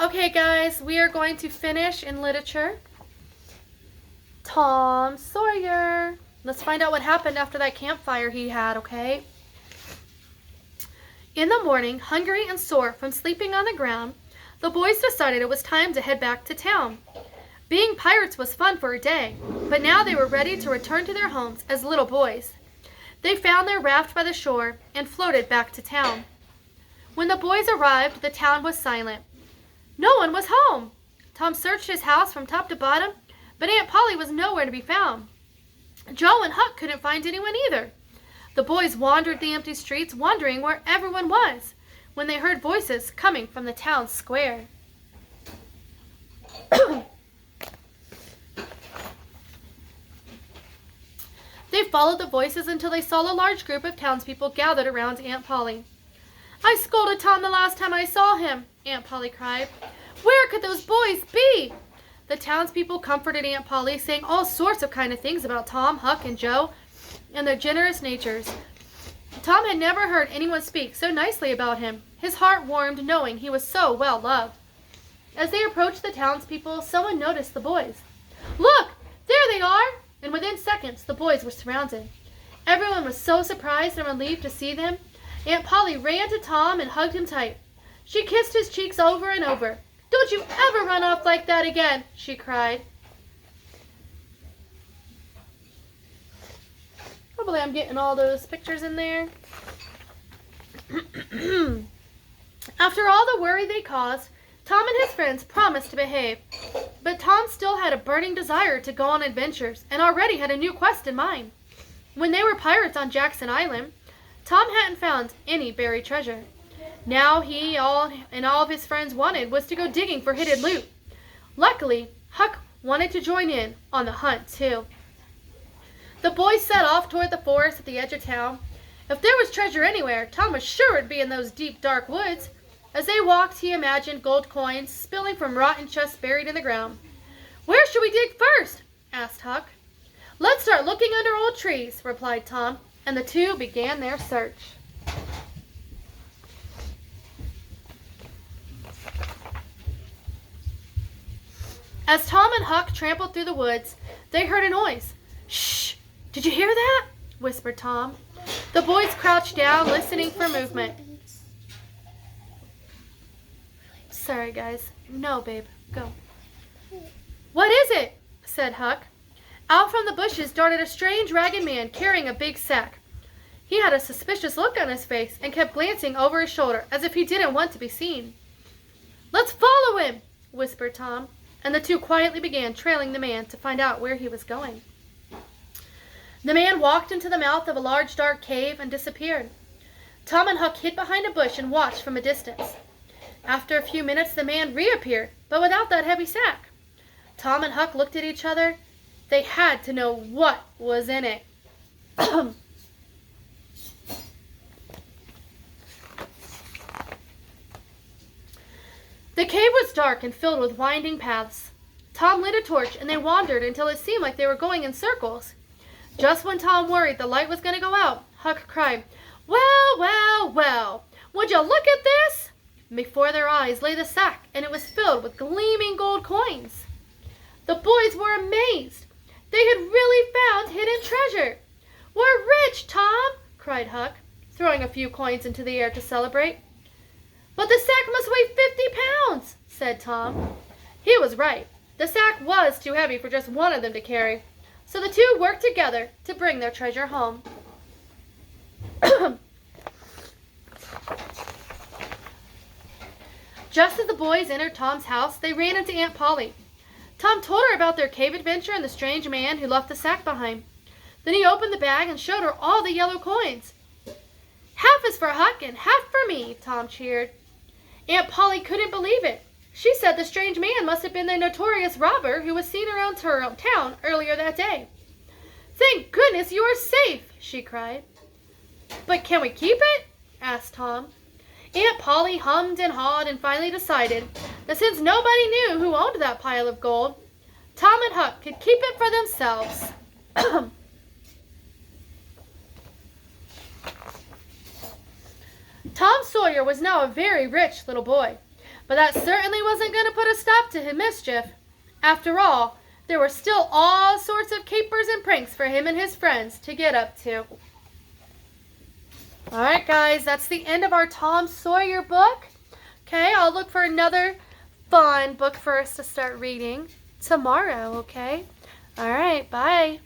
Okay, guys, we are going to finish in literature. Tom Sawyer. Let's find out what happened after that campfire he had, okay? In the morning, hungry and sore from sleeping on the ground, the boys decided it was time to head back to town. Being pirates was fun for a day, but now they were ready to return to their homes as little boys. They found their raft by the shore and floated back to town. When the boys arrived, the town was silent. No one was home. Tom searched his house from top to bottom, but Aunt Polly was nowhere to be found. Joe and Huck couldn't find anyone either. The boys wandered the empty streets, wondering where everyone was, when they heard voices coming from the town square. They followed the voices until they saw a large group of townspeople gathered around Aunt Polly. "I scolded Tom the last time I saw him," Aunt Polly cried. "Where could those boys be?" The townspeople comforted Aunt Polly, saying all sorts of kind of things about Tom, Huck, and Joe, and their generous natures. Tom had never heard anyone speak so nicely about him. His heart warmed knowing he was so well loved. As they approached the townspeople, someone noticed the boys. "Look, there they are!" And within seconds, the boys were surrounded. Everyone was so surprised and relieved to see them. Aunt Polly ran to Tom and hugged him tight. She kissed his cheeks over and over. "Don't you ever run off like that again," she cried. Hopefully I'm getting all those pictures in there. After all the worry they caused, Tom and his friends promised to behave. But Tom still had a burning desire to go on adventures and already had a new quest in mind. When they were pirates on Jackson Island, Tom hadn't found any buried treasure. Now all of his friends wanted was to go digging for hidden loot. Luckily, Huck wanted to join in on the hunt too. The boys set off toward the forest at the edge of town. If there was treasure anywhere, Tom was sure it'd be in those deep, dark woods. As they walked, he imagined gold coins spilling from rotten chests buried in the ground. "Where should we dig first?" asked Huck. "Let's start looking under old trees," replied Tom, and the two began their search. As Tom and Huck trampled through the woods, they heard a noise. "Shh! Did you hear that?" whispered Tom. The boys crouched down, listening for movement. "Sorry, guys. No, babe. Go." "What is it?" said Huck. Out from the bushes darted a strange, ragged man carrying a big sack. He had a suspicious look on his face and kept glancing over his shoulder as if he didn't want to be seen. "Let's follow him," whispered Tom, and the two quietly began trailing the man to find out where he was going. The man walked into the mouth of a large dark cave and disappeared. Tom and Huck hid behind a bush and watched from a distance. After a few minutes, the man reappeared, but without that heavy sack. Tom and Huck looked at each other. They had to know what was in it. The cave was dark and filled with winding paths. Tom lit a torch and they wandered until it seemed like they were going in circles. Just when Tom worried the light was going to go out, Huck cried, "Well, well, well, would you look at this?" Before their eyes lay the sack, and it was filled with gleaming gold coins. The boys were amazed. They had really found hidden treasure. "We're rich, Tom!" cried Huck, throwing a few coins into the air to celebrate. "But the sack must weigh 50 pounds, said Tom. He was right. The sack was too heavy for just one of them to carry, so the two worked together to bring their treasure home. Just as the boys entered Tom's house, they ran into Aunt Polly. Tom told her about their cave adventure and the strange man who left the sack behind. Then he opened the bag and showed her all the yellow coins. "Half is for Huck and half for me," Tom cheered. Aunt Polly couldn't believe it. She said the strange man must have been the notorious robber who was seen around town earlier that day. "Thank goodness you are safe," she cried. "But can we keep it?" asked Tom. Aunt Polly hummed and hawed and finally decided that since nobody knew who owned that pile of gold, Tom and Huck could keep it for themselves. Tom Sawyer was now a very rich little boy, But that certainly wasn't going to put a stop to his mischief. After all, there were still all sorts of capers and pranks for him and his friends to get up to. Alright guys, that's the end of our Tom Sawyer book. Okay, I'll look for another fun book for us to start reading tomorrow, okay? Alright, bye.